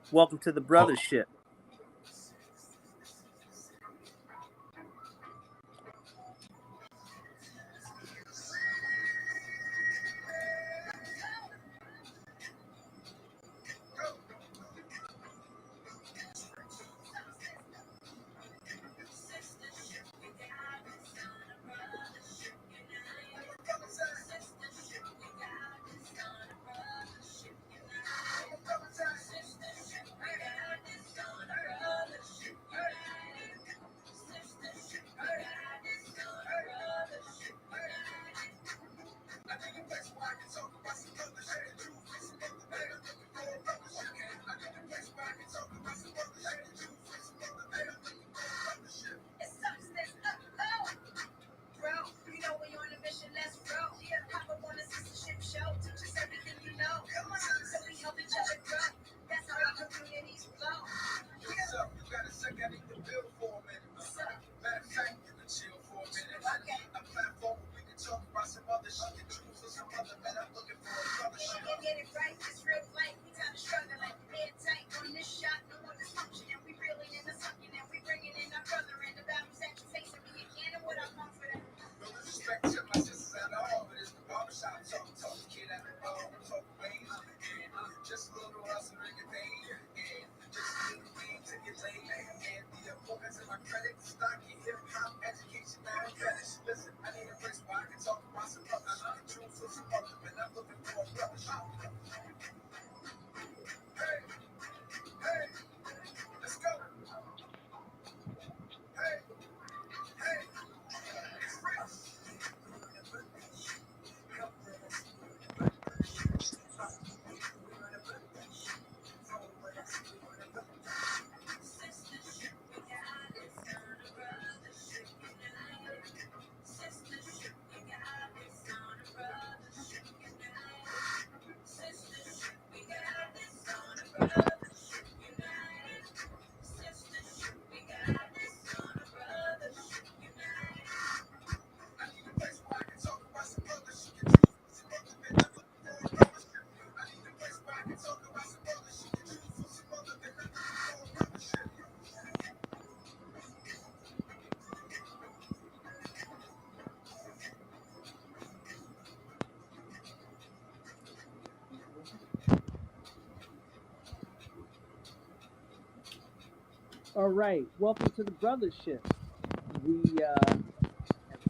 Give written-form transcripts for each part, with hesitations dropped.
Welcome to the brothership. All right, welcome to the brothership. We have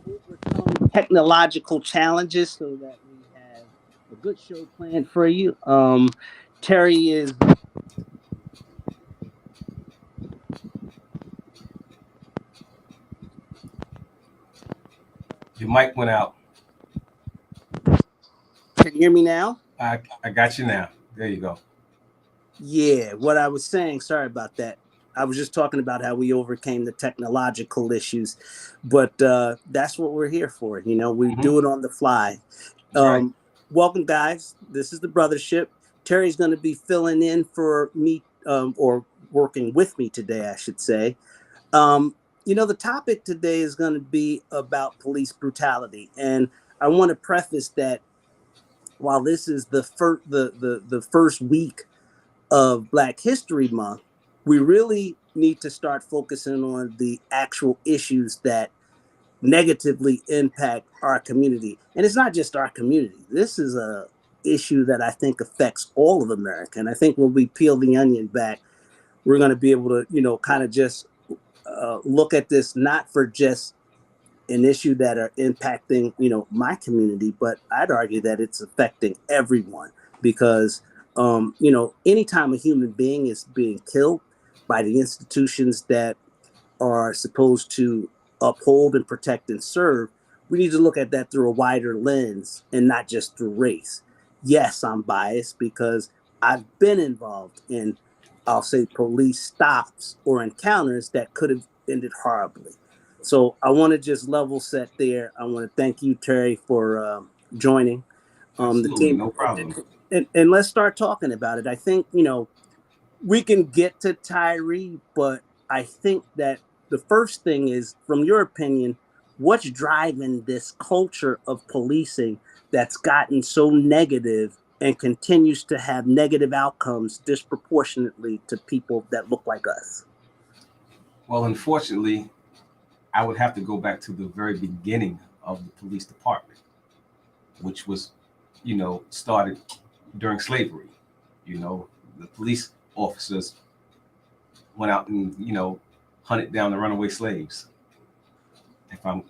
overcome technological challenges so that we have a good show planned for you. Terry is Your mic went out. Can you hear me now? I got you now. There you go. Yeah, what I was saying, sorry about that. I was just talking about how we overcame the technological issues, but that's what we're here for. You know, we do it on the fly. Right. Welcome, guys. This is the brothership. Terry's going to be filling in for me or working with me today, I should say. You know, the topic today is going to be about police brutality. And I want to preface that while this is the first week of Black History Month, we really need to start focusing on the actual issues that negatively impact our community. And it's not just our community. This is a issue that I think affects all of America. And I think when we peel the onion back, we're going to be able to, you know, kind of just look at this not for just an issue that are impacting, you know, my community, but I'd argue that it's affecting everyone because, you know, anytime a human being is being killed by the institutions that are supposed to uphold and protect and serve, we need to look at that through a wider lens and not just through race. Yes, I'm biased because I've been involved in, I'll say, police stops or encounters that could have ended horribly. So I want to just level set there. I want to thank you, Terry, for joining the team. No problem. And let's start talking about it. I think, you know, we can get to Tyree, but I think that the first thing is, from your opinion, what's driving this culture of policing that's gotten so negative and continues to have negative outcomes disproportionately to people that look like us? Well, unfortunately, I would have to go back to the very beginning of the police department, which was, started during slavery. The police officers went out and, hunted down the runaway slaves, if I'm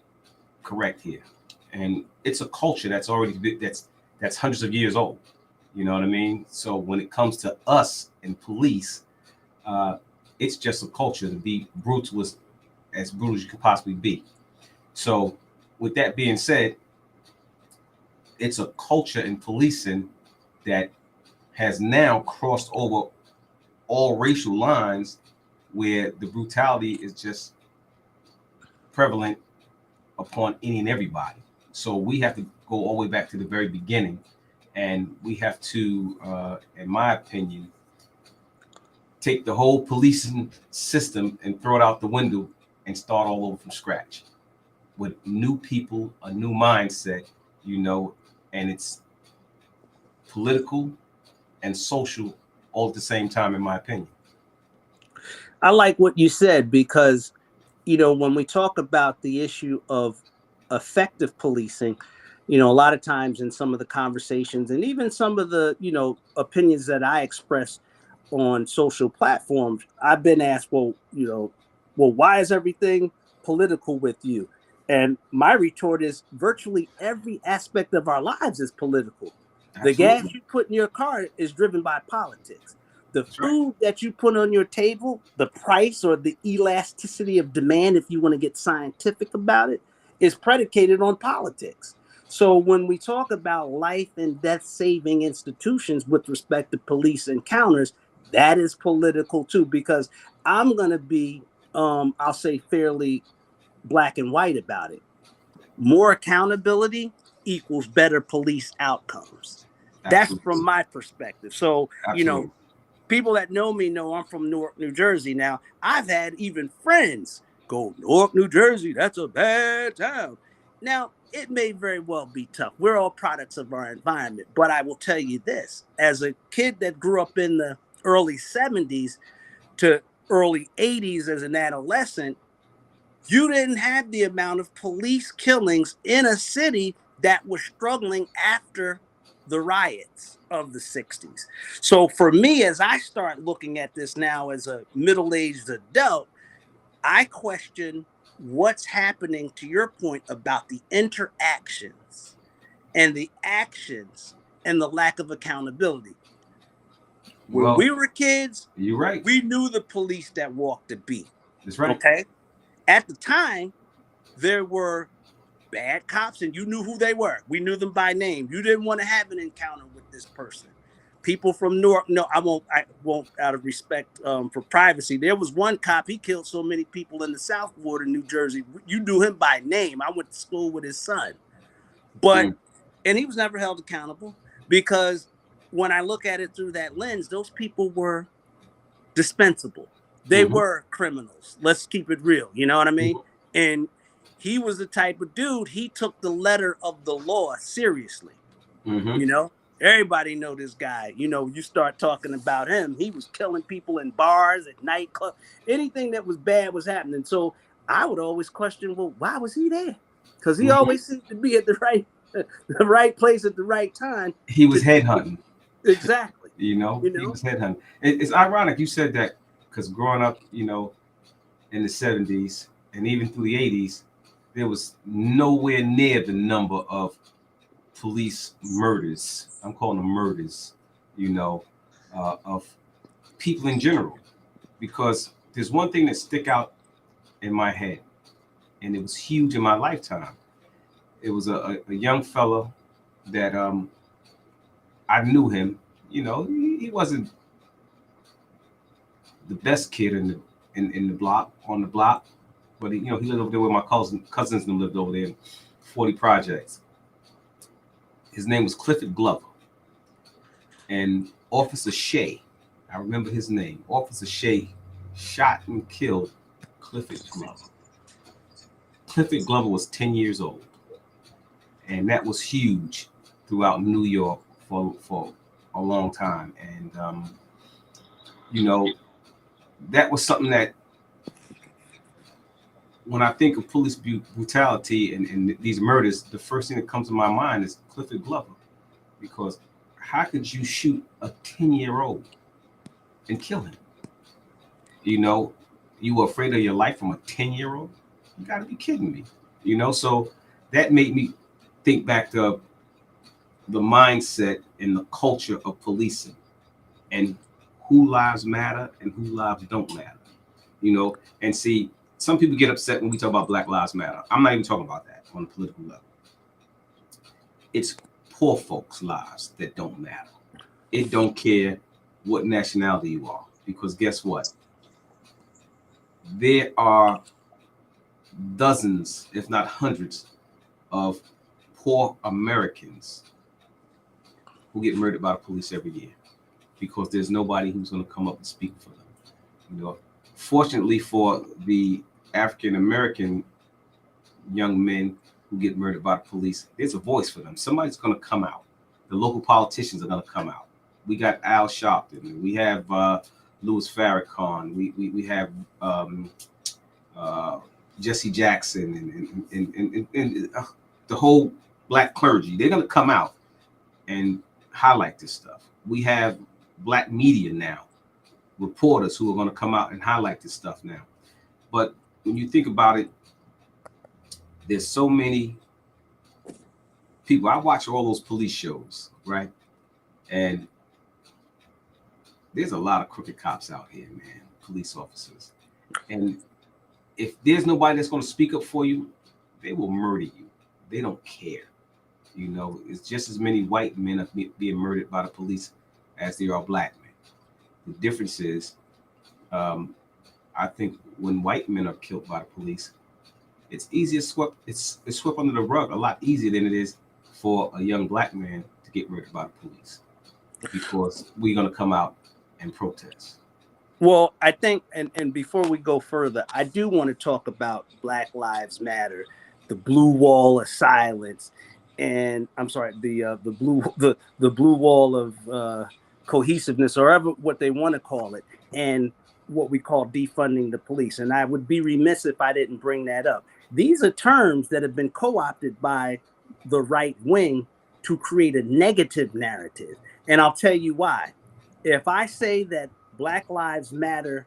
correct here. And it's a culture that's that's hundreds of years old. You know what I mean? So when it comes to us and police, it's just a culture to be brutal as brutal as you could possibly be. So with that being said, it's a culture in policing that has now crossed over all racial lines, where the brutality is just prevalent upon any and everybody. So we have to go all the way back to the very beginning, and we have to, in my opinion, take the whole policing system and throw it out the window and start all over from scratch with new people, a new mindset, and it's political and social all at the same time, in my opinion. I like what you said, because, when we talk about the issue of effective policing, a lot of times in some of the conversations and even some of the, opinions that I express on social platforms, I've been asked, well, why is everything political with you? And my retort is virtually every aspect of our lives is political. Absolutely. The gas you put in your car is driven by politics. The food that you put on your table, the price or the elasticity of demand, if you want to get scientific about it, is predicated on politics. So when we talk about life and death saving institutions with respect to police encounters, that is political too, because I'm going to be, I'll say, fairly black and white about it. More accountability equals better police outcomes. Absolutely. That's from my perspective. So, Absolutely. People that know me know I'm from Newark, New Jersey. Now, I've had even friends go, Newark, New Jersey, that's a bad town. Now, it may very well be tough. We're all products of our environment. But I will tell you this, as a kid that grew up in the early 70s to early 80s as an adolescent, you didn't have the amount of police killings in a city that was struggling after the riots of the 60s. So for me, as I start looking at this now as a middle-aged adult, I question what's happening, to your point about the interactions and the actions and the lack of accountability. When we were kids, you're right. We knew the police that walked the beat. That's right. Okay. At the time, there were bad cops and you knew who they were. We knew them by name. You didn't want to have an encounter with this person. People from Newark, no, I won't out of respect for privacy. There was one cop, he killed so many people in the South Ward in New Jersey. You knew him by name. I went to school with his son. But, and he was never held accountable, because when I look at it through that lens, those people were dispensable. They were criminals. Let's keep it real. You know what I mean? And he was the type of dude, he took the letter of the law seriously. Everybody know this guy. You start talking about him, he was killing people in bars, at nightclubs. Anything that was bad was happening. So I would always question, well, why was he there? Because he always seemed to be at the right place at the right time. He was headhunting. Exactly. He was headhunting. It's ironic you said that, because growing up, in the 70s and even through the 80s, there was nowhere near the number of police murders. I'm calling them murders, of people in general. Because there's one thing that stick out in my head, and it was huge in my lifetime. It was a young fella that I knew him. He wasn't the best kid in the block, but he lived over there where my cousins and lived over there in 40 Projects. His name was Clifford Glover. And Officer Shea, I remember his name, Officer Shea shot and killed Clifford Glover. Clifford Glover was 10 years old. And that was huge throughout New York for a long time, and you know, that was something that when I think of police brutality and these murders, the first thing that comes to my mind is Clifford Glover, because how could you shoot a 10-year-old and kill him? You know, you were afraid of your life from a 10-year-old? You got to be kidding me. You know, so that made me think back to the mindset and the culture of policing and who lives matter and who lives don't matter. You know, and see, some people get upset when we talk about Black Lives Matter. I'm not even talking about that on a political level. It's poor folks' lives that don't matter. It don't care what nationality you are, because guess what? There are dozens, if not hundreds, of poor Americans who get murdered by the police every year because there's nobody who's going to come up and speak for them. You know, fortunately for the African American young men who get murdered by the police, there's a voice for them. Somebody's going to come out. The local politicians are going to come out. We got Al Sharpton. We have Louis Farrakhan. We have Jesse Jackson and the whole Black clergy. They're going to come out and highlight this stuff. We have Black media now, reporters who are going to come out and highlight this stuff now. But when you think about it, there's so many people. I watch all those police shows, right? And there's a lot of crooked cops out here, man, police officers. And if there's nobody that's going to speak up for you, they will murder you. They don't care. You know, it's just as many white men are being murdered by the police as there are Black men. The difference is, I think when white men are killed by the police, it's easier it's swept under the rug a lot easier than it is for a young Black man to get murdered by the police, because we're going to come out and protest. Well, I think, and before we go further, I do want to talk about Black Lives Matter, the blue wall of silence, and I'm sorry, the blue wall of cohesiveness, or whatever what they want to call it, and what we call defunding the police. And I would be remiss if I didn't bring that up. These are terms that have been co-opted by the right wing to create a negative narrative. And I'll tell you why. If I say that Black Lives Matter,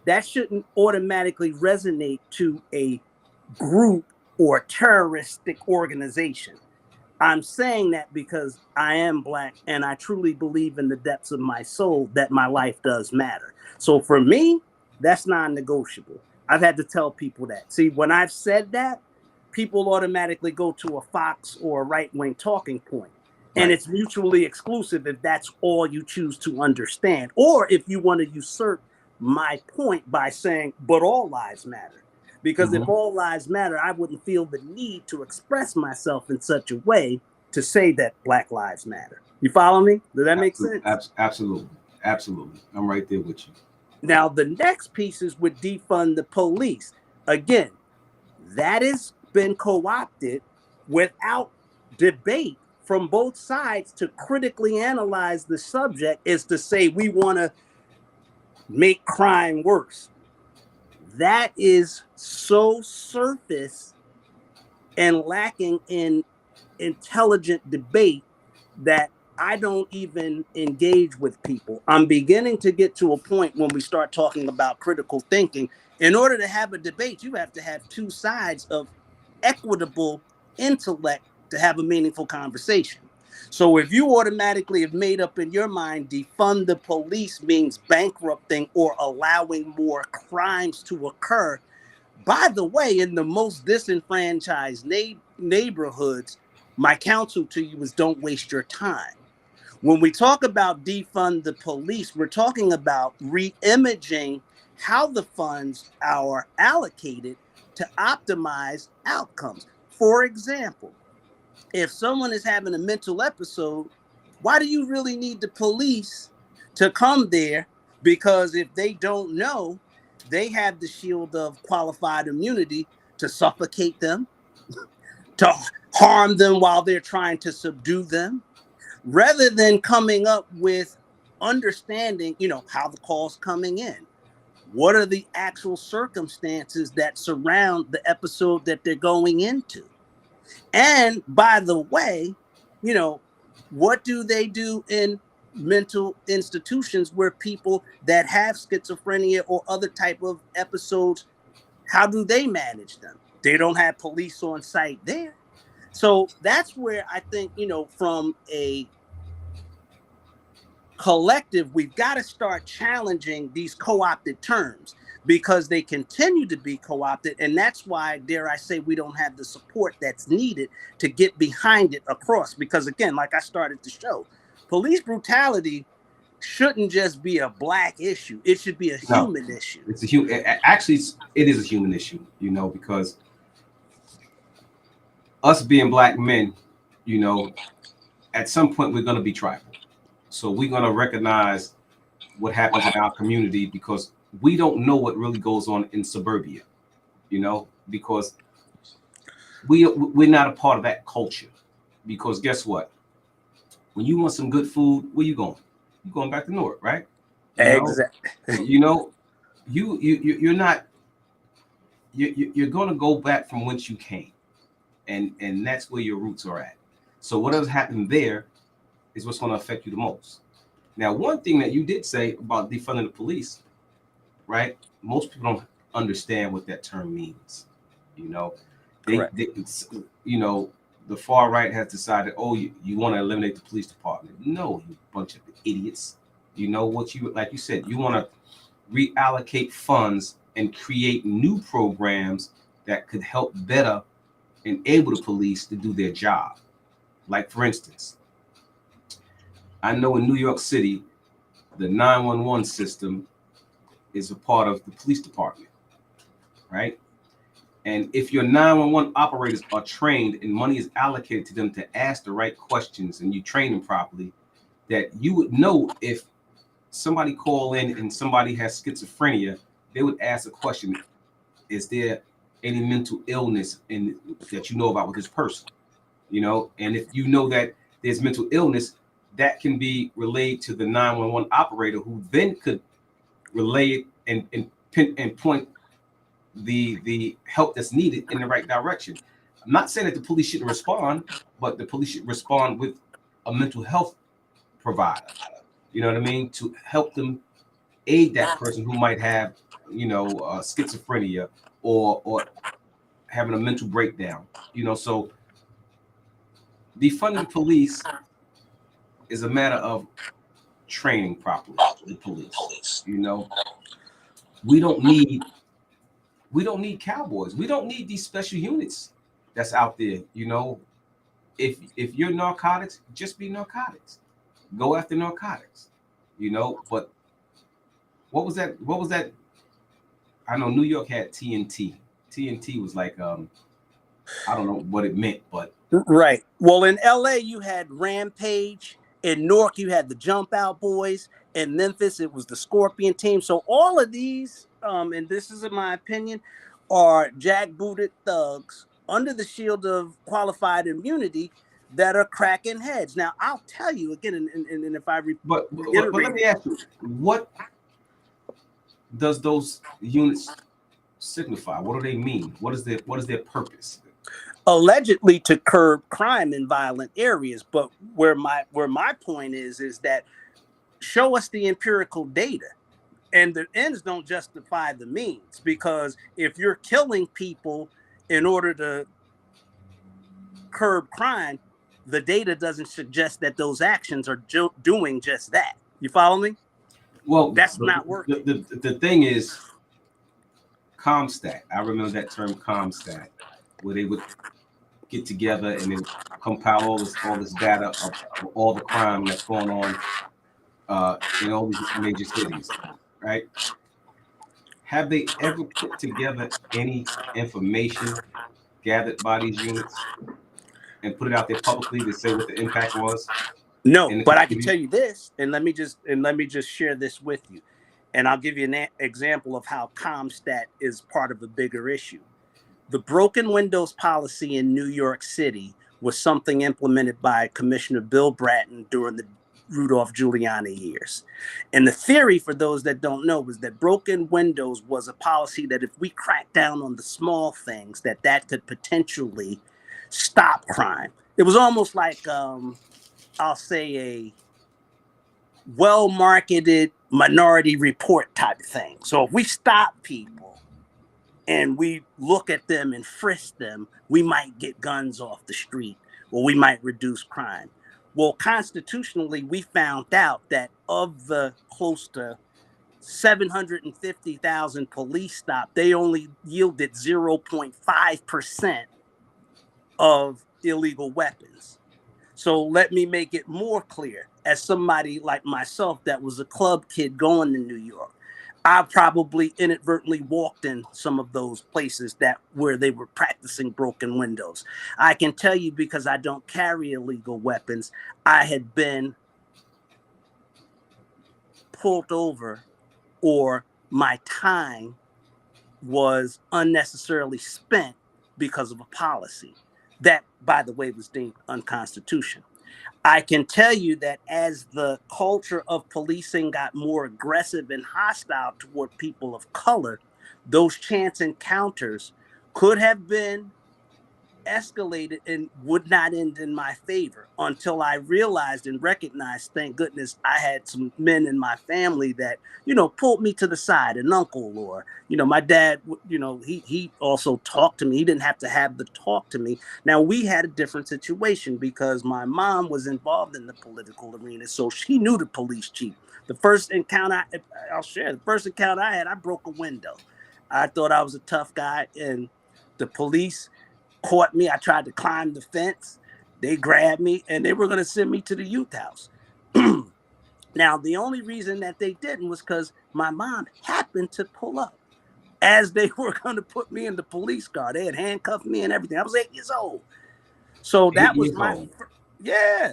that shouldn't automatically resonate to a group or terroristic organization. I'm saying that because I am Black and I truly believe in the depths of my soul that my life does matter. So for me, that's non-negotiable. I've had to tell people that. See, when I've said that, people automatically go to a Fox or a right-wing talking point. And it's mutually exclusive if that's all you choose to understand. Or if you want to usurp my point by saying, but all lives matter. Because if all lives matter, I wouldn't feel the need to express myself in such a way to say that Black lives matter. You follow me? Does that make sense? Absolutely. Absolutely. I'm right there with you. Now, the next piece is with defund the police. Again, that has been co-opted without debate from both sides to critically analyze the subject, is to say we want to make crime worse. That is so surface and lacking in intelligent debate that I don't even engage with people. I'm beginning to get to a point when we start talking about critical thinking. In order to have a debate, you have to have two sides of equitable intellect to have a meaningful conversation. So if you automatically have made up in your mind, defund the police means bankrupting or allowing more crimes to occur. By the way, in the most disenfranchised neighborhoods, my counsel to you is don't waste your time. When we talk about defund the police, we're talking about re-imaging how the funds are allocated to optimize outcomes. For example, if someone is having a mental episode, why do you really need the police to come there? Because if they don't know, they have the shield of qualified immunity to suffocate them, to harm them while they're trying to subdue them. rather than coming up with understanding, how the call's coming in. What are the actual circumstances that surround the episode that they're going into? And by the way, what do they do in mental institutions where people that have schizophrenia or other type of episodes, how do they manage them? They don't have police on site there. So that's where I think, from a collective, we've got to start challenging these co-opted terms because they continue to be co-opted. And that's why, dare I say, we don't have the support that's needed to get behind it across. Because again, like I started to show, police brutality shouldn't just be a black issue. It should be a human issue. It's a human. Actually, it is a human issue, because us being black men, at some point we're going to be tribal. So we're going to recognize what happens in our community because we don't know what really goes on in suburbia, because we're not a part of that culture. Because guess what? When you want some good food, where you going? You're going back to north, right? Exactly. You're not. You're going to go back from whence you came, and that's where your roots are at. So whatever's happened there is what's going to affect you the most. Now, one thing that you did say about defunding the police, right? Most people don't understand what that term means. The far right has decided, you want to eliminate the police department. No, you bunch of idiots. Like you said, you want to reallocate funds and create new programs that could help better enable the police to do their job. Like, for instance, I know in New York City, the 911 system is a part of the police department, right? And if your 911 operators are trained and money is allocated to them to ask the right questions and you train them properly, that you would know if somebody call in and somebody has schizophrenia, they would ask a question: is there any mental illness that you know about with this person? And if you know that there's mental illness, that can be relayed to the 911 operator, who then could relay it and point the help that's needed in the right direction. I'm not saying that the police shouldn't respond, but the police should respond with a mental health provider. You know what I mean? To help them aid that person who might have, schizophrenia or having a mental breakdown. So defunding the police is a matter of training properly the police. We don't need cowboys. We don't need these special units that's out there. If you're narcotics, just be narcotics. Go after narcotics. But what was that? I know New York had TNT. TNT was like I don't know what it meant, but right. Well, in LA you had Rampage. In Newark you had the Jump Out Boys. In Memphis it was the Scorpion Team. So all of these, and this is in my opinion, are jackbooted thugs under the shield of qualified immunity that are cracking heads. Now I'll tell you again, and if I but let me ask you, what does those units signify? What do they mean? What is their purpose? Allegedly to curb crime in violent areas, but where my point is that show us the empirical data, and the ends don't justify the means. Because if you're killing people in order to curb crime, the data doesn't suggest that those actions are doing just that. You follow me? Well, that's not working. The thing is, ComStat. I remember that term, ComStat, where they would get together and then compile all this data of all the crime that's going on in all these major cities, right? Have they ever put together any information gathered by these units and put it out there publicly to say what the impact was? No, but I can tell you this, and let me just share this with you, and I'll give you an example of how ComStat is part of a bigger issue. The broken windows policy in New York City was something implemented by Commissioner Bill Bratton during the Rudolph Giuliani years. And the theory, for those that don't know, was that broken windows was a policy that if we crack down on the small things, that could potentially stop crime. It was almost like, I'll say, a well-marketed Minority Report type thing. So if we stop people and we look at them and frisk them, we might get guns off the street, or we might reduce crime. Well, constitutionally, we found out that of the close to 750,000 police stops, they only yielded 0.5% of illegal weapons. So let me make it more clear. As somebody like myself that was a club kid going to New York, I probably inadvertently walked in some of those places where they were practicing broken windows. I can tell you, because I don't carry illegal weapons, I had been pulled over, or my time was unnecessarily spent because of a policy that, by the way, was deemed unconstitutional. I can tell you that as the culture of policing got more aggressive and hostile toward people of color, those chance encounters could have been escalated and would not end in my favor, until I realized and recognized, thank goodness, I had some men in my family that, pulled me to the side, an uncle, or, my dad, he also talked to me. He didn't have to have the talk to me. Now, we had a different situation because my mom was involved in the political arena, so she knew the police chief. The first encounter, I'll share, the first encounter I had, I broke a window. I thought I was a tough guy, and the police caught me. I tried to climb the fence. They grabbed me, and they were going to send me to the youth house. Now, the only reason that they didn't was because my mom happened to pull up as they were going to put me in the police car. They had handcuffed me and everything. I was 8 years old. So that was yeah.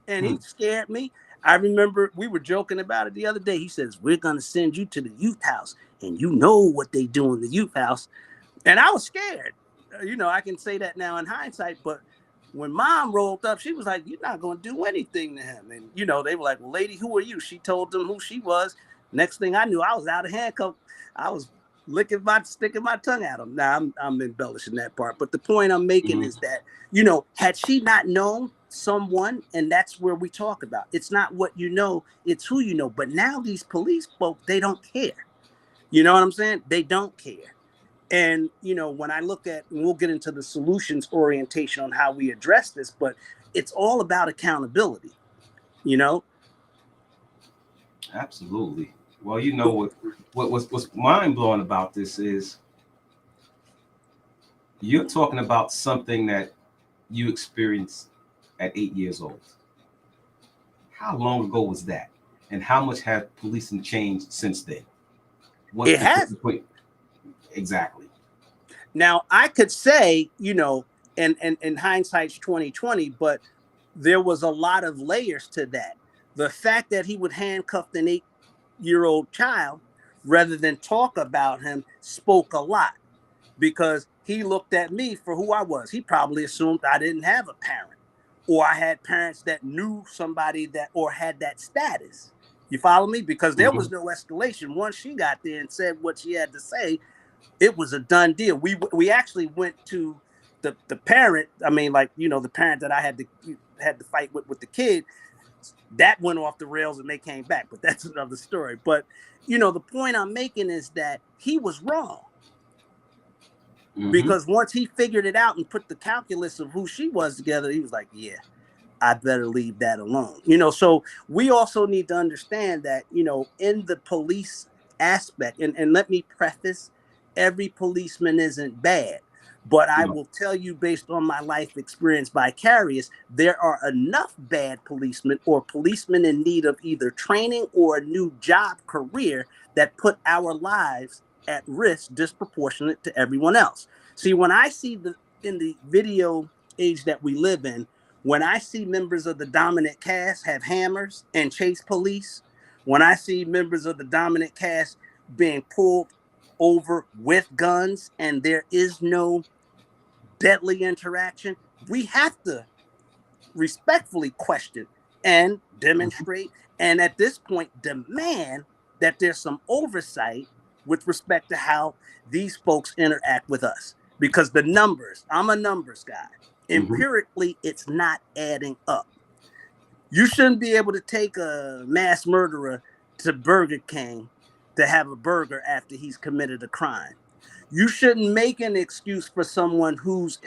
And he scared me. I remember we were joking about it the other day. He says, we're going to send you to the youth house, and you know what they do in the youth house. And I was scared. I can say that now in hindsight, but when mom rolled up, she was like, you're not going to do anything to him. And, they were like, well, lady, who are you? She told them who she was. Next thing I knew, I was out of handcuffs. I was sticking my tongue at him. Now, I'm embellishing that part. But the point I'm making is that, had she not known someone, and that's where we talk about, it's not what you know, it's who you know. But now these police folks, they don't care. You know what I'm saying? They don't care. And, when I look at, and we'll get into the solutions orientation on how we address this, but it's all about accountability, Absolutely. Well, what's mind blowing about this is you're talking about something that you experienced at 8 years old. How long ago was that? And how much has policing changed since then? It has. Exactly. Now, I could say, and hindsight's 2020, but there was a lot of layers to that. The fact that he would handcuff an 8-year-old child rather than talk about him spoke a lot, because he looked at me for who I was. He probably assumed I didn't have a parent, or I had parents that knew somebody that, or had that status. You follow me? Because there was no escalation. Once she got there and said what she had to say, it was a done deal. We actually went to the parent. I mean, the parent that I had to fight with the kid. That went off the rails and they came back, but that's another story. But the point I'm making is that he was wrong. Because once he figured it out and put the calculus of who she was together, he was like, yeah, I better leave that alone. So we also need to understand that, in the police aspect, and let me preface, every policeman isn't bad, but I will tell you, based on my life experience vicarious, there are enough bad policemen or policemen in need of either training or a new job career that put our lives at risk disproportionate to everyone else. See, when I see in the video age that we live in, when I see members of the dominant cast have hammers and chase police, when I see members of the dominant cast being pulled over with guns and there is no deadly interaction, we have to respectfully question and demonstrate, and at this point demand that there's some oversight with respect to how these folks interact with us. Because the numbers, I'm a numbers guy. Empirically, it's not adding up. You shouldn't be able to take a mass murderer to Burger King to have a burger after he's committed a crime. You shouldn't make an excuse for someone whose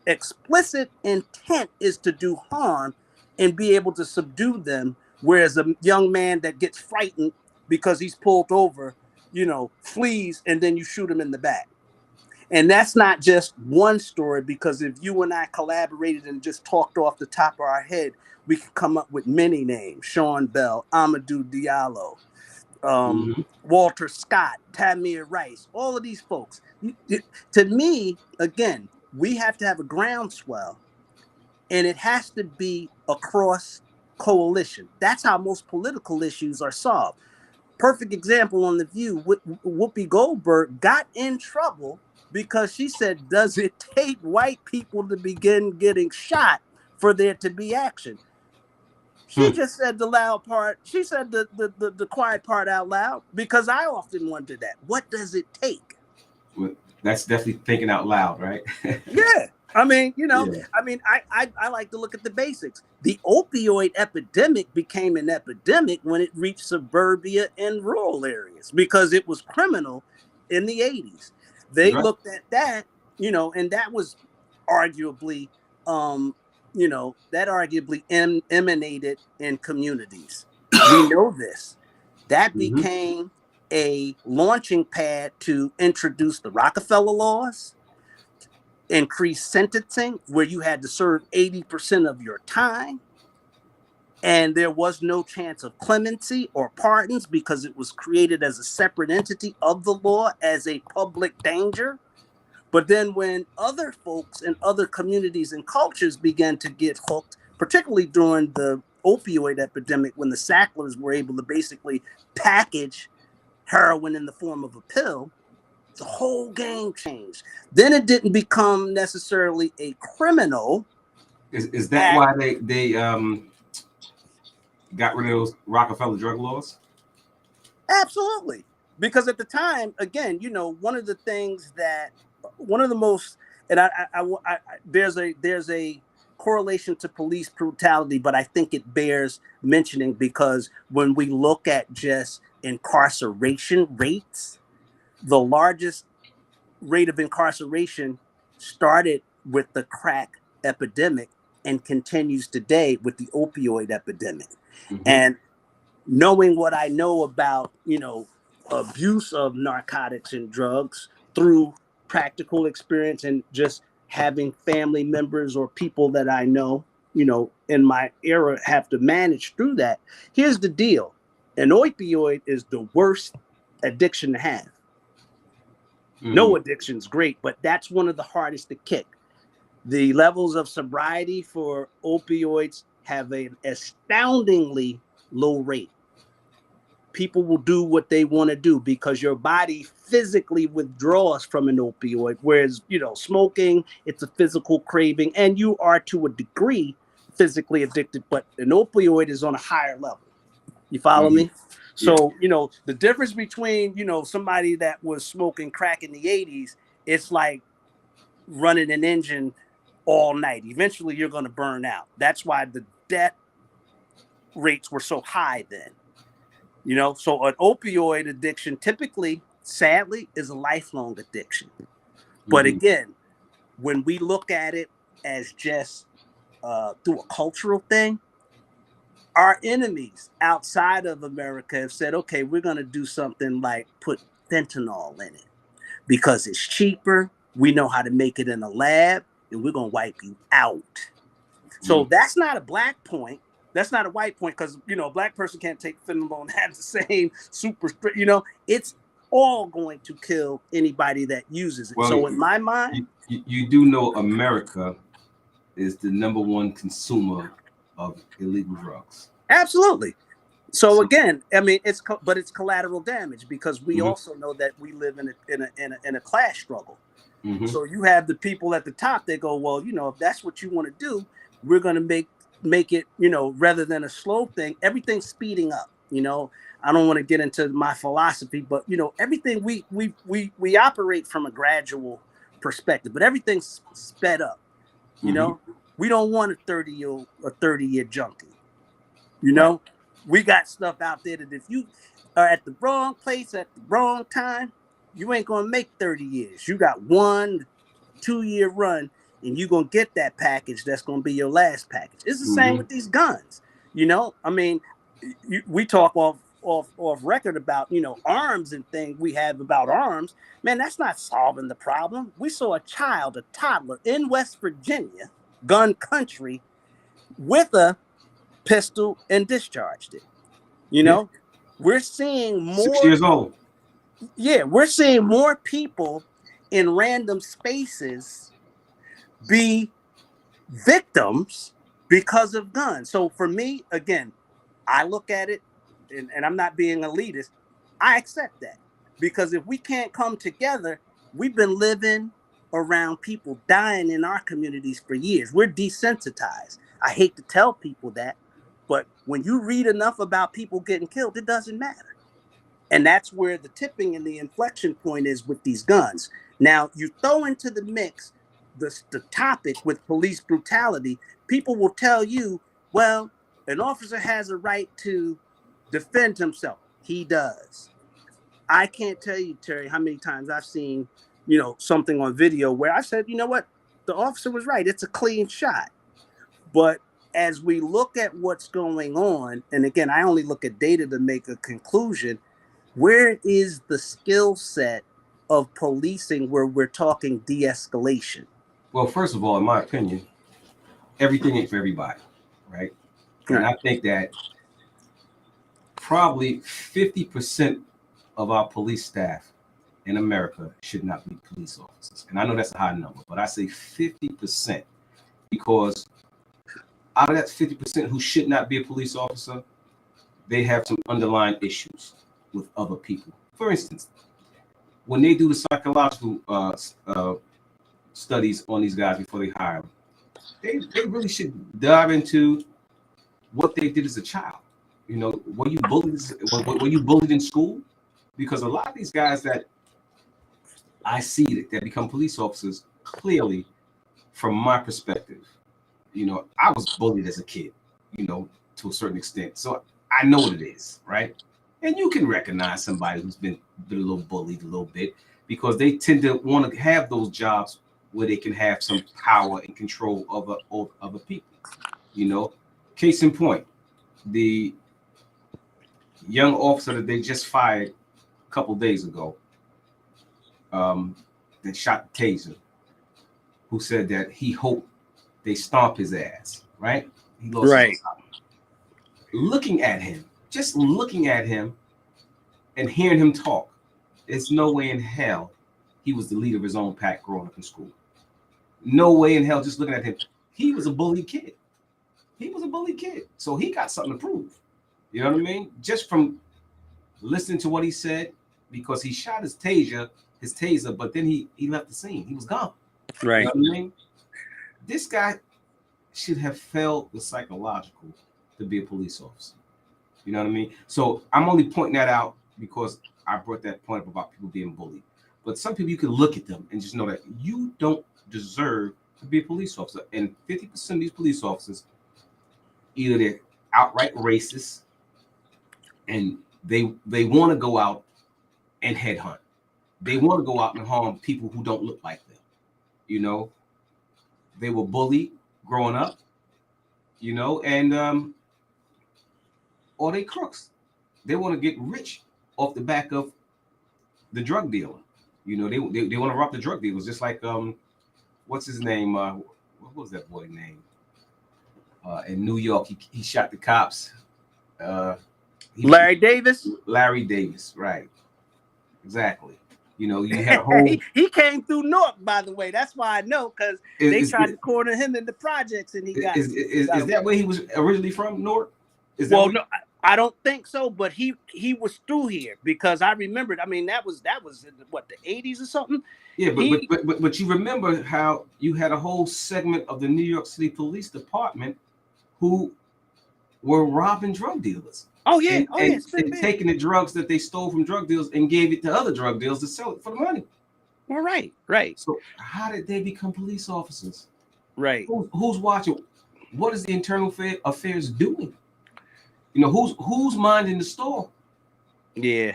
explicit intent is to do harm and be able to subdue them, whereas a young man that gets frightened because he's pulled over, flees, and then you shoot him in the back. And that's not just one story, because if you and I collaborated and just talked off the top of our head, we could come up with many names: Sean Bell, Amadou Diallo, Walter Scott, Tamir Rice, all of these folks. To me, again, we have to have a groundswell, and it has to be across coalition. That's how most political issues are solved. Perfect example on The View. Whoopi Goldberg got in trouble because she said, does it take white people to begin getting shot for there to be action? She just said the loud part. She said the quiet part out loud, because I often wonder that. What does it take? Well, that's definitely thinking out loud, right? Yeah. I mean, I like to look at the basics. The opioid epidemic became an epidemic when it reached suburbia and rural areas, because it was criminal in the 80s. They looked at that, and that was arguably, emanated in communities. We know this. That became a launching pad to introduce the Rockefeller laws, increase sentencing, where you had to serve 80% of your time, and there was no chance of clemency or pardons because it was created as a separate entity of the law as a public danger. But then when other folks in other communities and cultures began to get hooked, particularly during the opioid epidemic, when the Sacklers were able to basically package heroin in the form of a pill, the whole game changed. Then it didn't become necessarily a criminal. Is that why they got rid of those Rockefeller drug laws? Absolutely. Because at the time, again, one of the most, and there's a correlation to police brutality, but I think it bears mentioning, because when we look at just incarceration rates, the largest rate of incarceration started with the crack epidemic and continues today with the opioid epidemic. And knowing what I know about, abuse of narcotics and drugs through practical experience, and just having family members or people that I know, in my era have to manage through that. Here's the deal. An opioid is the worst addiction to have. No addiction's great, but that's one of the hardest to kick. The levels of sobriety for opioids have an astoundingly low rate. People will do what they want to do because your body physically withdraws from an opioid, whereas, smoking, it's a physical craving, and you are to a degree physically addicted, but an opioid is on a higher level. You follow me? So, the difference between, somebody that was smoking crack in the 80s, it's like running an engine all night. Eventually, you're going to burn out. That's why the death rates were so high then. So an opioid addiction typically, sadly, is a lifelong addiction. But again, when we look at it as just through a cultural thing, our enemies outside of America have said, okay, we're going to do something like put fentanyl in it because it's cheaper. We know how to make it in a lab, and we're going to wipe you out. So that's not a black point. That's not a white point, because, a black person can't take fentanyl and have the same super, it's all going to kill anybody that uses it. Well, so in my mind, you do know America is the number one consumer of illegal drugs. Absolutely. So again, I mean, it's collateral damage, because we also know that we live in a class struggle. Mm-hmm. So you have the people at the top that go, well, if that's what you want to do, we're going to make it, rather than a slow thing, everything's speeding up. I don't want to get into my philosophy, but everything we operate from a gradual perspective, but everything's sped up. We don't want a 30-year junkie. Right. We got stuff out there that if you are at the wrong place at the wrong time, you ain't gonna make 30 years. You got 1 2-year run, and you're gonna get that package that's gonna be your last package. It's the same with these guns. I mean, we talk off record about arms and things we have about arms. Man, that's not solving the problem. We saw a toddler in West Virginia, gun country, with a pistol and discharged it. Yeah. We're seeing more 6 years old. Yeah, we're seeing more people in random spaces be victims because of guns. So for me, again, I look at it, and I'm not being elitist, I accept that. Because if we can't come together, we've been living around people dying in our communities for years. We're desensitized. I hate to tell people that, but when you read enough about people getting killed, it doesn't matter. And that's where the tipping and the inflection point is with these guns. Now, you throw into the mix the topic with police brutality, people will tell you, well, an officer has a right to defend himself. He does. I can't tell you, Terry, how many times I've seen, something on video where I said, you know what, the officer was right. It's a clean shot. But as we look at what's going on, and again, I only look at data to make a conclusion, where is the skill set of policing where we're talking de-escalation? Well, first of all, in my opinion, everything ain't for everybody, right? And I think that probably 50% of our police staff in America should not be police officers. And I know that's a high number, but I say 50% because out of that 50% who should not be a police officer, they have some underlying issues with other people. For instance, when they do the psychological studies on these guys before they hire them, they really should dive into what they did as a child. Were you bullied? Were you bullied in school? Because a lot of these guys that I see that become police officers, clearly, from my perspective, I was bullied as a kid, to a certain extent. So I know what it is, right? And you can recognize somebody who's been a little bullied a little bit because they tend to want to have those jobs where they can have some power and control over other people. Case in point, the young officer that they just fired a couple days ago, that shot the taser, who said that he hoped they stomp his ass, right? He lost right. Looking at him and hearing him talk, there's no way in hell he was the leader of his own pack growing up in school. No way in hell, just looking at him. He was a bullied kid. So he got something to prove. You know what I mean? Just from listening to what he said, because he shot his taser, but then he left the scene. He was gone. Right. You know what I mean? This guy should have felt the psychological to be a police officer. You know what I mean? So I'm only pointing that out because I brought that point up about people being bullied. But some people, you can look at them and just know that you don't deserve to be a police officer. And 50% of these police officers, either they're outright racist and they want to go out and headhunt. They want to go out and harm people who don't look like them. They were bullied growing up, and or they crooks. They want to get rich off the back of the drug dealer. They want to rob the drug dealers, just like what's his name? What was that boy name? In New York, he shot the cops. Larry Davis. Larry Davis, right? Exactly. You had a whole. he came through North, by the way. That's why I know, because they tried to corner him in the projects, and he got. Is that where he was originally from, North? No, I don't think so, but he was through here because I remembered. I mean, that was in what, the 80s or something. Yeah, He but you remember how you had a whole segment of the New York City Police Department who were robbing drug dealers. Oh yeah, and spin big. taking the drugs that they stole from drug dealers and gave it to other drug dealers to sell it for the money. Well, right. So how did they become police officers? Right. Who's watching? What is the internal affairs doing? You know, who's minding the store? Yeah.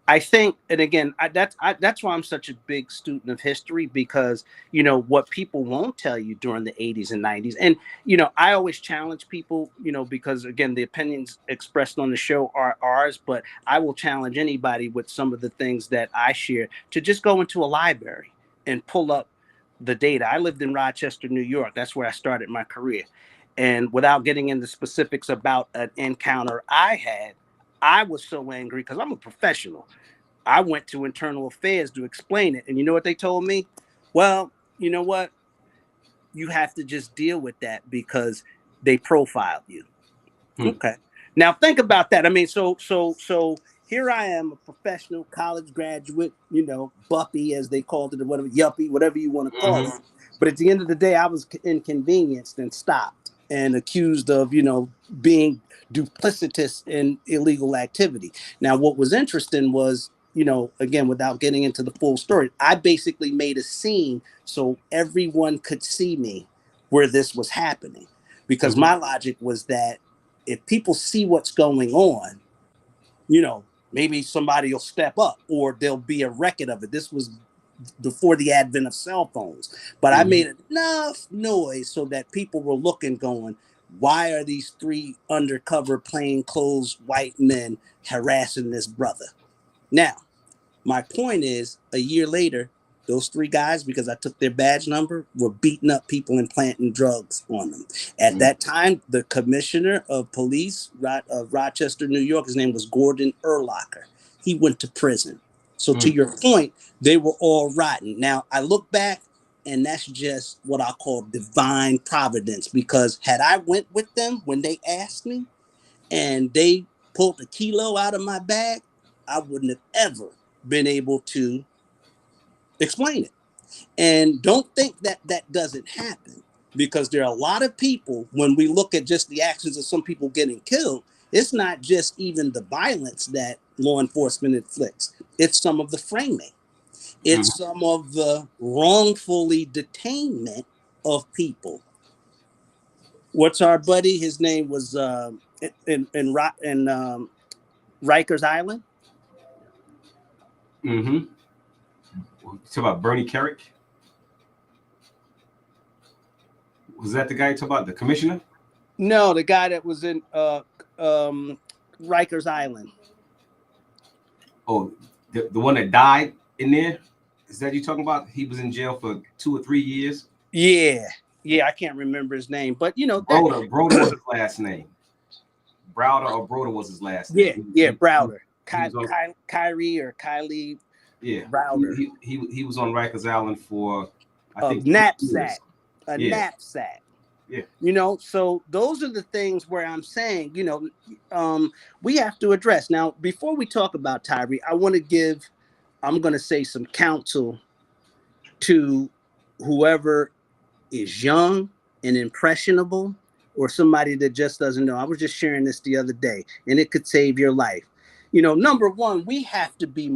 I think, and again, that's why I'm such a big student of history, because, you know, what people won't tell you during the 80s and 90s. And, you know, I always challenge people, you know, because, again, the opinions expressed on the show are ours, but I will challenge anybody with some of the things that I share to just go into a library and pull up the data. I lived in Rochester, New York. That's where I started my career. And without getting into specifics about an encounter I had, I was so angry because I'm a professional. I went to internal affairs to explain it. And you know what they told me? Well, you know what? You have to just deal with that because they profiled you. Okay. Now think about that. I mean, so here I am, a professional college graduate, you know, Buppy, as they called it, or whatever, yuppie, whatever you want to call it. But at the end of the day, I was inconvenienced and stopped and accused of, you know, being duplicitous in illegal activity. Now, what was interesting was, you know, again, without getting into the full story, I basically made a scene so everyone could see me where this was happening. Because my logic was that if people see what's going on, you know, maybe somebody will step up or there'll be a record of it. This was before the advent of cell phones. But I made enough noise so that people were looking, going, why are these three undercover plainclothes white men harassing this brother? Now, my point is, a year later, those three guys, because I took their badge number, were beating up people and planting drugs on them. At that time, the commissioner of police of Rochester, New York, his name was Gordon Erlacher. He went to prison. So to your point, they were all rotten. Now, I look back, and that's just what I call divine providence, because had I went with them when they asked me and they pulled a kilo out of my bag, I wouldn't have ever been able to explain it. And don't think that that doesn't happen, because there are a lot of people, when we look at just the actions of some people getting killed, it's not just even the violence that law enforcement inflicts. It's some of the framing. It's some of the wrongfully detainment of people. What's our buddy? His name was in Rikers Island. Talk about Bernie Kerrick. Was that the guy you talk about, the commissioner? No, the guy that was in Rikers Island. Oh, the one that died in there? Is that you talking about? He was in jail for 2 or 3 years. Yeah, I can't remember his name, but you know, Broder was his last name. Browder or Broder was his last name. Yeah, Browder. Kyrie or Kylie. Yeah, Browder. He was on Rikers Island for, I think, knapsack. Knapsack. Yeah. You know, so those are the things where I'm saying, you know, we have to address. Now, before we talk about Tyree, I'm going to say some counsel to whoever is young and impressionable, or somebody that just doesn't know. I was just sharing this the other day, and it could save your life. You know, number one, we have to be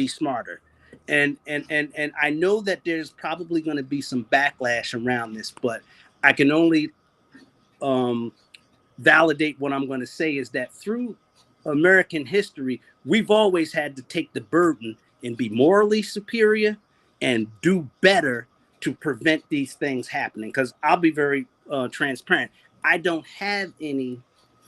smarter. And I know that there's probably going to be some backlash around this, but I can only validate what I'm going to say is that through American history, we've always had to take the burden and be morally superior and do better to prevent these things happening. Because I'll be very transparent. I don't have any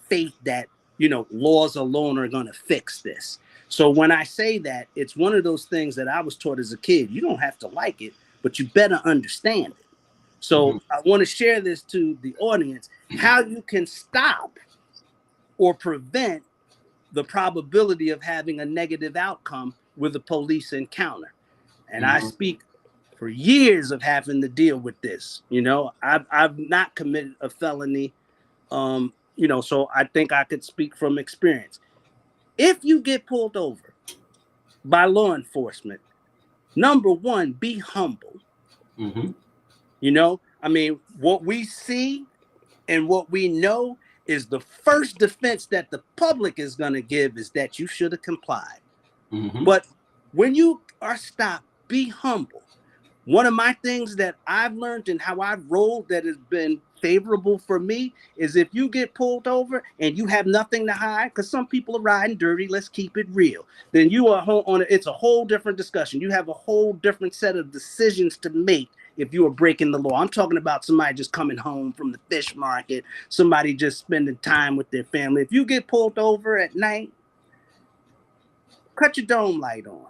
faith that, you know, laws alone are going to fix this. So when I say that, it's one of those things that I was taught as a kid. You don't have to like it, but you better understand it. So I want to share this to the audience, how you can stop or prevent the probability of having a negative outcome with a police encounter. And I speak for years of having to deal with this. You know, I've not committed a felony So I think I could speak from experience. If you get pulled over by law enforcement, number one, be humble. Mm-hmm. What we see and what we know is the first defense that the public is going to give is that you should have complied. Mm-hmm. But when you are stopped, be humble. One of my things that I've learned and how I've rolled that has been favorable for me is if you get pulled over and you have nothing to hide, because some people are riding dirty, let's keep it real, then you are it's a whole different discussion. You have a whole different set of decisions to make if you are breaking the law. I'm talking about somebody just coming home from the fish market, somebody just spending time with their family. If you get pulled over at night, cut your dome light on.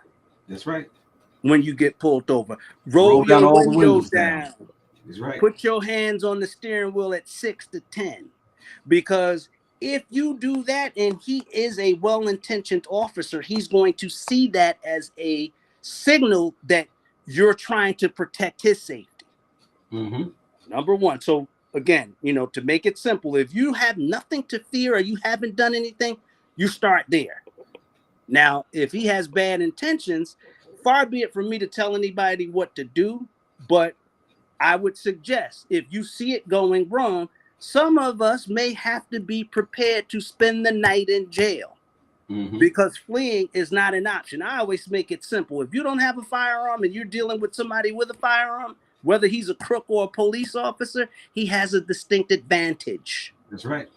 That's right. When you get pulled over, roll down your all the windows windows down. That's right. Put your hands on the steering wheel at 6 to 10, because if you do that and he is a well-intentioned officer, he's going to see that as a signal that you're trying to protect his safety. Mm-hmm. Number one. So again, to make it simple, if you have nothing to fear or you haven't done anything, you start there. Now, if he has bad intentions, far be it from me to tell anybody what to do, but I would suggest if you see it going wrong, some of us may have to be prepared to spend the night in jail, because fleeing is not an option. I always make it simple. If you don't have a firearm and you're dealing with somebody with a firearm, whether he's a crook or a police officer, he has a distinct advantage. That's right.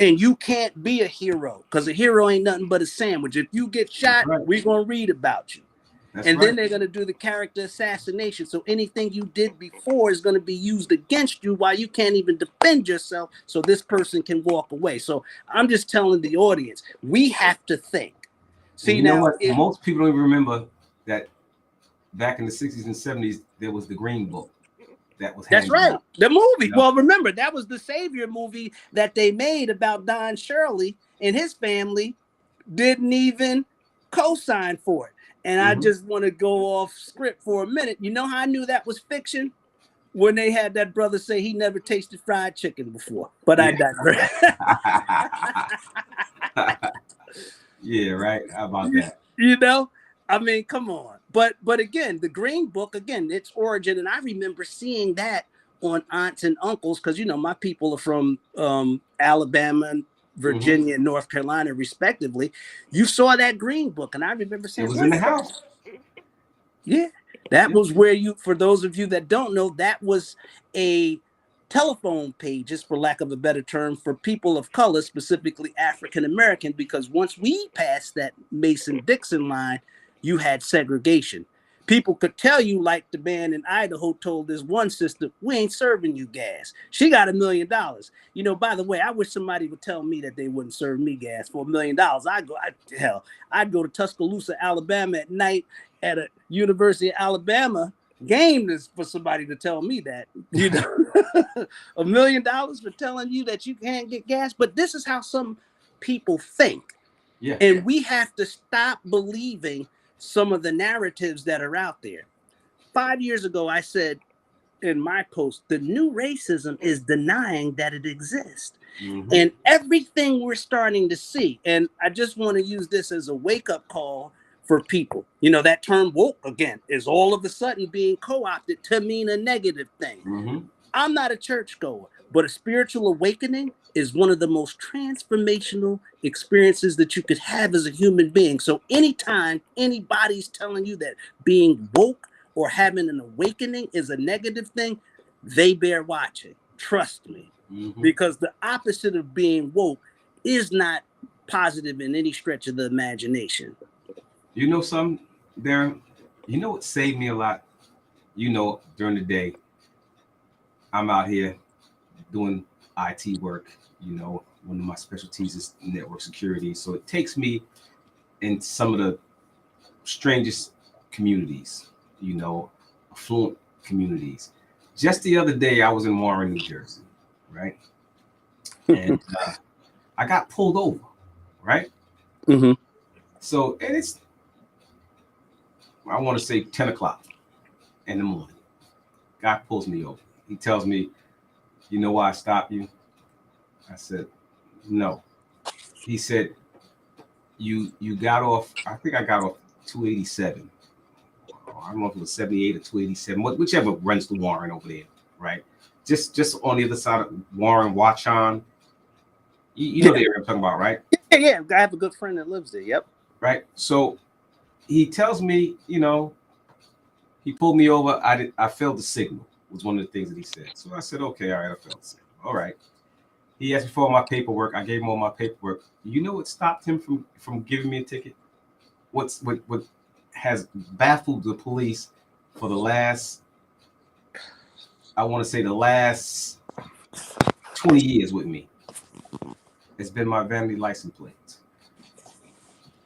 And you can't be a hero, because a hero ain't nothing but a sandwich. If you get shot, we're going to read about you. Then they're going to do the character assassination. So anything you did before is going to be used against you while you can't even defend yourself. So this person can walk away. So I'm just telling the audience, we have to think. See, know what? Most people don't even remember that back in the 60s and 70s, there was the Green Book. That's right. Out. The movie. Yeah. Well, remember, that was the Savior movie that they made about Don Shirley, and his family didn't even co-sign for it. And I just want to go off script for a minute. You know how I knew that was fiction? When they had that brother say he never tasted fried chicken before. But I digress. Yeah, right. How about that? Come on. But again, the Green Book, its origin, and I remember seeing that on Aunts and Uncles, because my people are from Alabama and Virginia and North Carolina, respectively. You saw that Green Book, and I remember saying it was in the house. Yeah, that was where for those of you that don't know, that was a telephone pages, for lack of a better term, for people of color, specifically African American, because once we passed that Mason-Dixon line, you had segregation. People could tell you, like the man in Idaho told this one sister, we ain't serving you gas. She got $1 million. By the way, I wish somebody would tell me that they wouldn't serve me gas for $1 million. I'd go to Tuscaloosa, Alabama at night at a University of Alabama game for somebody to tell me that, $1 million for telling you that you can't get gas. But this is how some people think. Yeah. And we have to stop believing some of the narratives that are out there. 5 years ago, I said in my post, the new racism is denying that it exists. And everything we're starting to see, and I just want to use this as a wake-up call for people. That term woke, again, is all of a sudden being co-opted to mean a negative thing. I'm not a churchgoer, but a spiritual awakening is one of the most transformational experiences that you could have as a human being. So anytime anybody's telling you that being woke or having an awakening is a negative thing, they bear watching. Trust me. Because the opposite of being woke is not positive in any stretch of the imagination. Something, Darren? What saved me a lot? During the day, I'm out here doing IT work. One of my specialties is network security. So it takes me in some of the strangest communities, affluent communities. Just the other day, I was in Warren, New Jersey, right? And I got pulled over, right? So, and it's, I want to say 10 o'clock in the morning. Guy pulls me over. He tells me, you know why I stopped you? I said, no. He said, you got off, I think I got off 287. I don't know if it was 78 or 287, whichever runs the Warren over there, right? Just on the other side of Warren, Watchon. You know the area I'm talking about, right? Yeah. I have a good friend that lives there. Yep. Right. So he tells me, he pulled me over. I failed the signal, was one of the things that he said. So I said, okay, all right, I failed the signal. All right. He asked me for all my paperwork. I gave him all my paperwork. You know what stopped him from giving me a ticket? What has baffled the police for the last, I want to say the last 20 years with me? It's been my vanity license plate.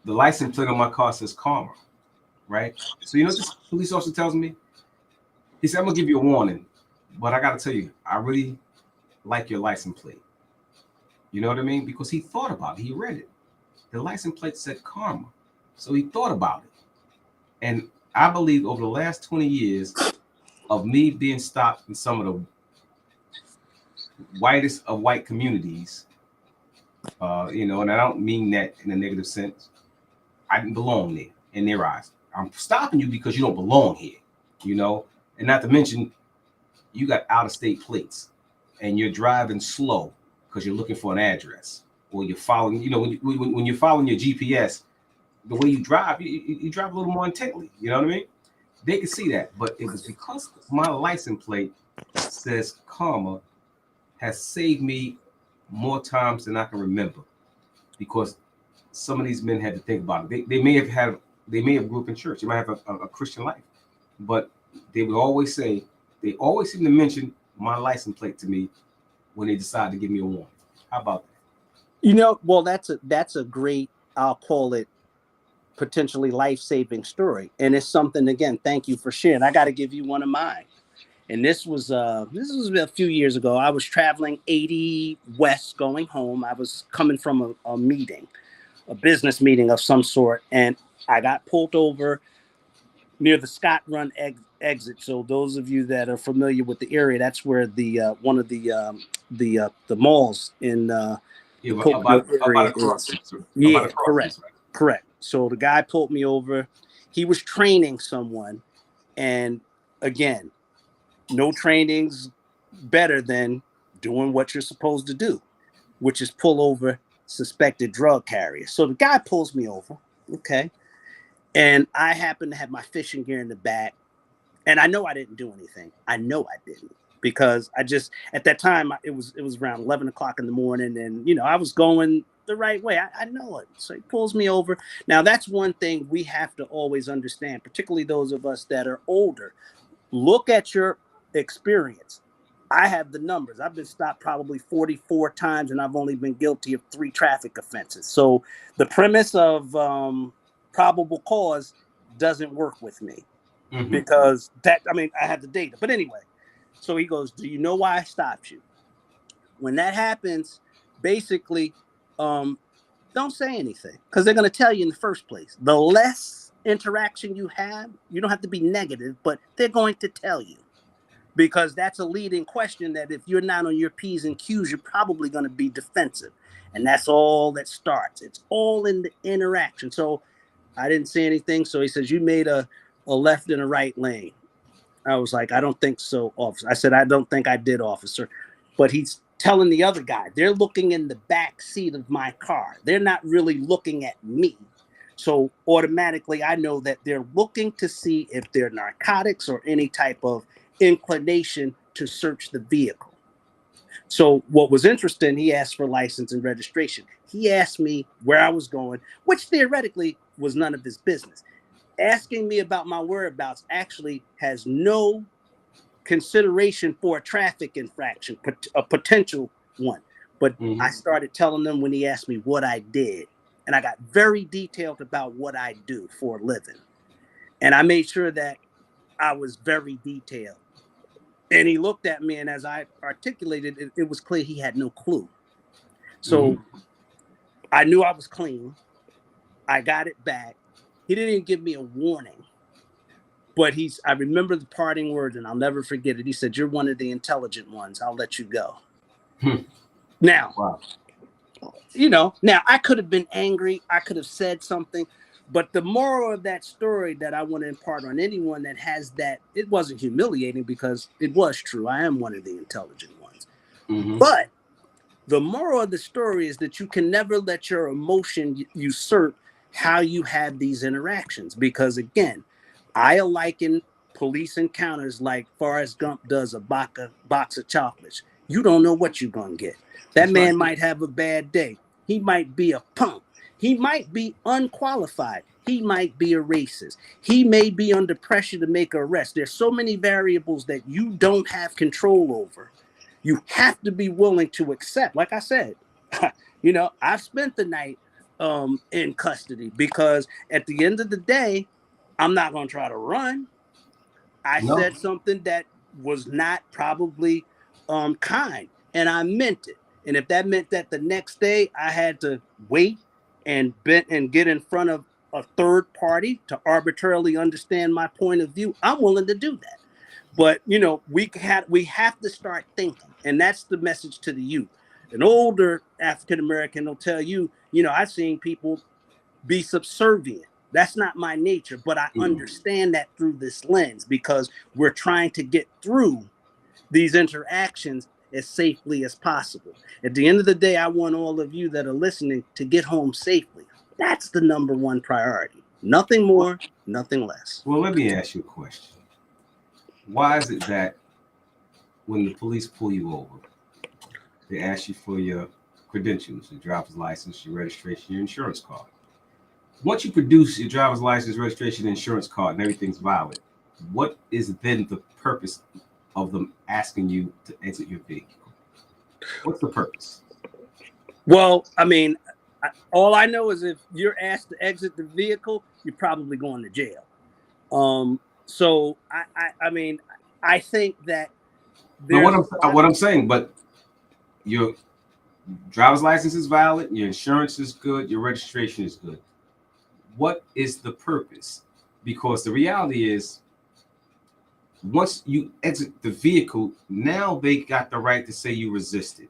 The license plate on my car says Karma, right? So you know what this police officer tells me? He said, I'm gonna give you a warning, but I gotta tell you, I really like your license plate. You know what I mean? Because he thought about it, he read it. The license plate said Karma. So he thought about it. And I believe over the last 20 years of me being stopped in some of the whitest of white communities, and I don't mean that in a negative sense. I didn't belong there in their eyes. I'm stopping you because you don't belong here, and not to mention you got out-of-state plates and you're driving slow because you're looking for an address, or you're following, when you're following your GPS, the way you drive, you drive a little more intently. You know what I mean? They could see that, but it was because my license plate says Karma has saved me more times than I can remember, because some of these men had to think about it. They may have grew up in church. They might have a Christian life, but they always seem to mention my license plate to me when they decide to give me a warning. How about that? Well, that's a great, I'll call it, potentially life-saving story. And it's something, again, thank you for sharing. I got to give you one of mine. And this was a few years ago. I was traveling 80 west going home. I was coming from a meeting, a business meeting of some sort. And I got pulled over near the Scott Run exit. So those of you that are familiar with the area, that's where the one of the malls in about a crossing. Yeah, correct. So the guy pulled me over. He was training someone, and again, no training's better than doing what you're supposed to do, which is pull over suspected drug carriers. So the guy pulls me over, okay, and I happen to have my fishing gear in the back, and I know I didn't do anything. I know I didn't, because I just, at that time, it was around 11 o'clock in the morning, and I was going the right way. I know it. So he pulls me over. Now, that's one thing we have to always understand, particularly those of us that are older. Look at your experience. I have the numbers. I've been stopped probably 44 times, and I've only been guilty of 3 traffic offenses. So the premise of probable cause doesn't work with me, because I have the data. But anyway, so he goes, do you know why I stopped you? When that happens, basically, don't say anything, because they're going to tell you in the first place. The less interaction you have, you don't have to be negative, but they're going to tell you, because that's a leading question that if you're not on your P's and Q's, you're probably going to be defensive. And that's all that starts. It's all in the interaction. So I didn't say anything. So he says, you made a left and a right lane. I was like, I don't think so, officer. I said, I don't think I did, officer. But he's telling the other guy, they're looking in the back seat of my car. They're not really looking at me. So automatically, I know that they're looking to see if there are narcotics or any type of inclination to search the vehicle. So what was interesting, he asked for license and registration. He asked me where I was going, which theoretically was none of his business. Asking me about my whereabouts actually has no consideration for a traffic infraction, a potential one. But I started telling them when he asked me what I did. And I got very detailed about what I do for a living. And I made sure that I was very detailed. And he looked at me, and as I articulated, it was clear he had no clue. So I knew I was clean. I got it back. He didn't even give me a warning. But I remember the parting words, and I'll never forget it. He said, you're one of the intelligent ones. I'll let you go. Now, Wow. Now I could have been angry. I could have said something. But the moral of that story that I want to impart on anyone that has that, it wasn't humiliating because it was true. I am one of the intelligent ones. Mm-hmm. But the moral of the story is that you can never let your emotion usurp how you have these interactions. Because again, I liken police encounters like Forrest Gump does a box of chocolates. You don't know what you're going to get. That That's man right. might have a bad day. He might be a punk. He might be unqualified. He might be a racist. He may be under pressure to make an arrest. There's so many variables that you don't have control over. You have to be willing to accept. Like I said, I've spent the night in custody because at the end of the day, I'm not going to try to run. I No. said something that was not probably kind, and I meant it. And if that meant that the next day I had to wait and get in front of a third party to arbitrarily understand my point of view, I'm willing to do that. But we have to start thinking, and that's the message to the youth. An older African American will tell you, I've seen people be subservient. That's not my nature, but I understand that through this lens because we're trying to get through these interactions as safely as possible. At the end of the day, I want all of you that are listening to get home safely. That's the number one priority. Nothing more, nothing less. Well, let me ask you a question. Why is it that when the police pull you over, they ask you for your credentials, your driver's license, your registration, your insurance card? Once you produce your driver's license, registration, insurance card, and everything's valid, what is then the purpose of them asking you to exit your vehicle? What's the purpose? Well, I mean, all I know is if you're asked to exit the vehicle, you're probably going to jail. So I mean, I think that But what I'm saying, but your driver's license is valid, your insurance is good, your registration is good. What is the purpose? Because the reality is, once you exit the vehicle, now they got the right to say you resisted.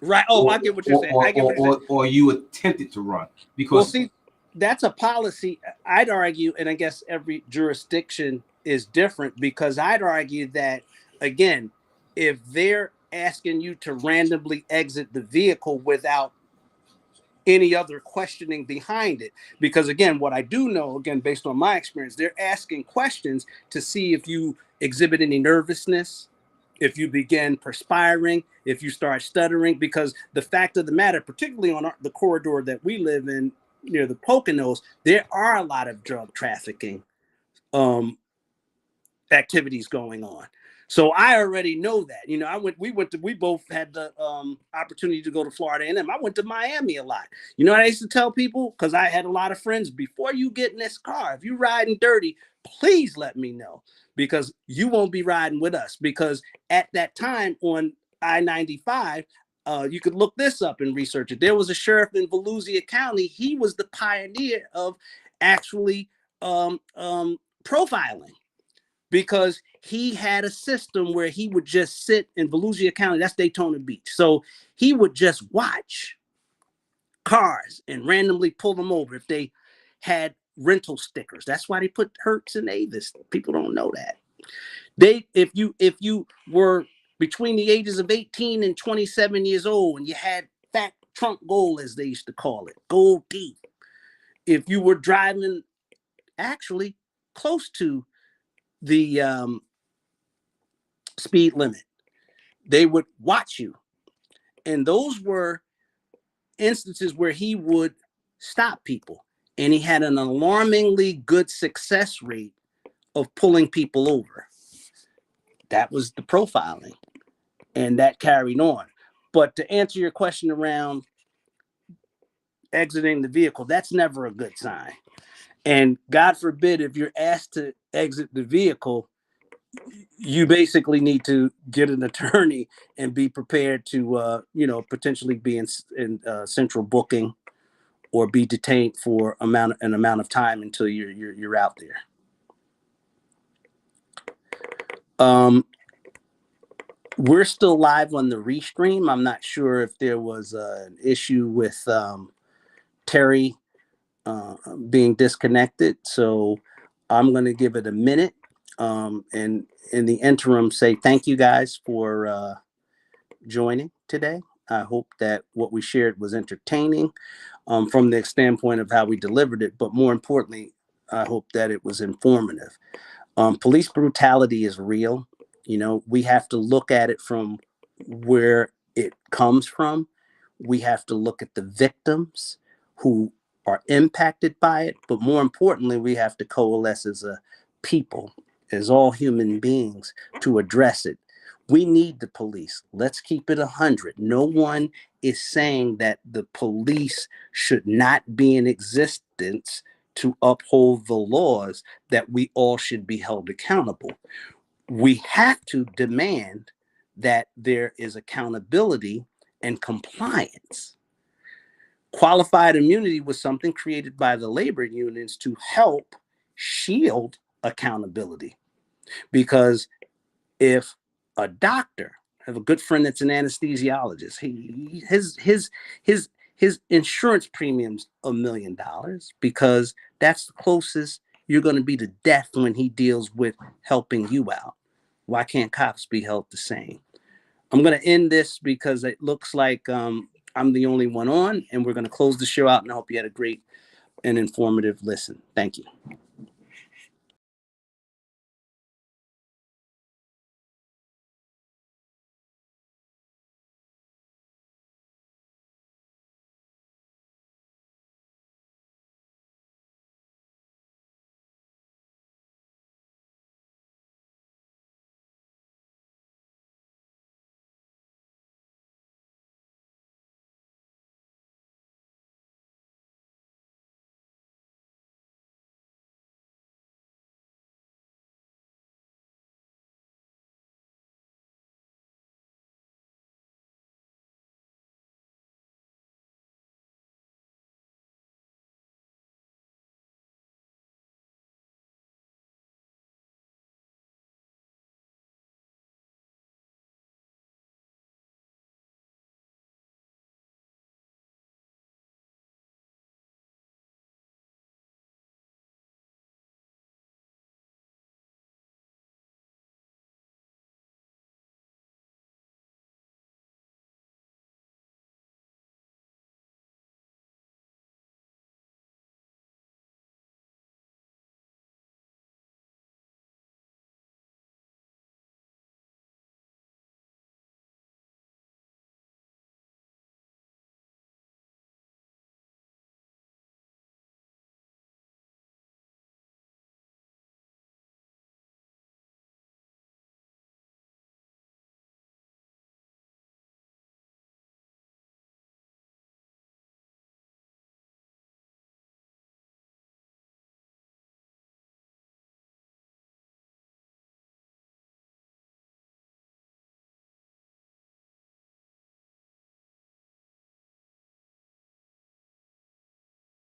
Right. Oh, I get what you're saying. I get what you're saying. Or you attempted to run. Because well, see, that's a policy. I'd argue, and I guess every jurisdiction is different because I'd argue that, again, if they're asking you to randomly exit the vehicle without any other questioning behind it, because again, what I do know, again, based on my experience, they're asking questions to see if you exhibit any nervousness, if you begin perspiring, if you start stuttering, because the fact of the matter, particularly on the corridor that we live in near the Poconos, there are a lot of drug trafficking activities going on. So I already know that. We both had the opportunity to go to Florida A&M. I went to Miami a lot. You know what I used to tell people? Because I had a lot of friends, before you get in this car, if you're riding dirty, please let me know, because you won't be riding with us. Because at that time on I-95, you could look this up and research it. There was a sheriff in Volusia County. He was the pioneer of actually profiling, because he had a system where he would just sit in Volusia County, that's Daytona Beach. So he would just watch cars and randomly pull them over if they had rental stickers. That's why they put Hertz and Avis. People don't know that. If you were between the ages of 18 and 27 years old and you had fat trunk gold, as they used to call it, gold teeth, if you were driving actually close to the speed limit, they would watch you. And those were instances where he would stop people, and he had an alarmingly good success rate of pulling people over. That was the profiling, and that carried on. But to answer your question around exiting the vehicle, that's never a good sign. And God forbid, if you're asked to exit the vehicle, you basically need to get an attorney and be prepared to, potentially be in central booking or be detained for an amount of time until you're out there. We're still live on the restream. I'm not sure if there was an issue with Terry being disconnected. So I'm going to give it a minute. And in the interim, say thank you guys for joining today. I hope that what we shared was entertaining from the standpoint of how we delivered it. But more importantly, I hope that it was informative. Police brutality is real. You know, we have to look at it from where it comes from. We have to look at the victims who are impacted by it. But more importantly, we have to coalesce as a people, as all human beings, to address it. We need the police. Let's keep it 100. No one is saying that the police should not be in existence to uphold the laws, that we all should be held accountable. We have to demand that there is accountability and compliance. Qualified immunity was something created by the labor unions to help shield accountability. Because if a doctor, I have a good friend that's an anesthesiologist, his insurance premium's $1 million because that's the closest you're going to be to death when he deals with helping you out. Why can't cops be held the same? I'm going to end this because it looks like I'm the only one on, and we're going to close the show out, and I hope you had a great and informative listen. Thank you.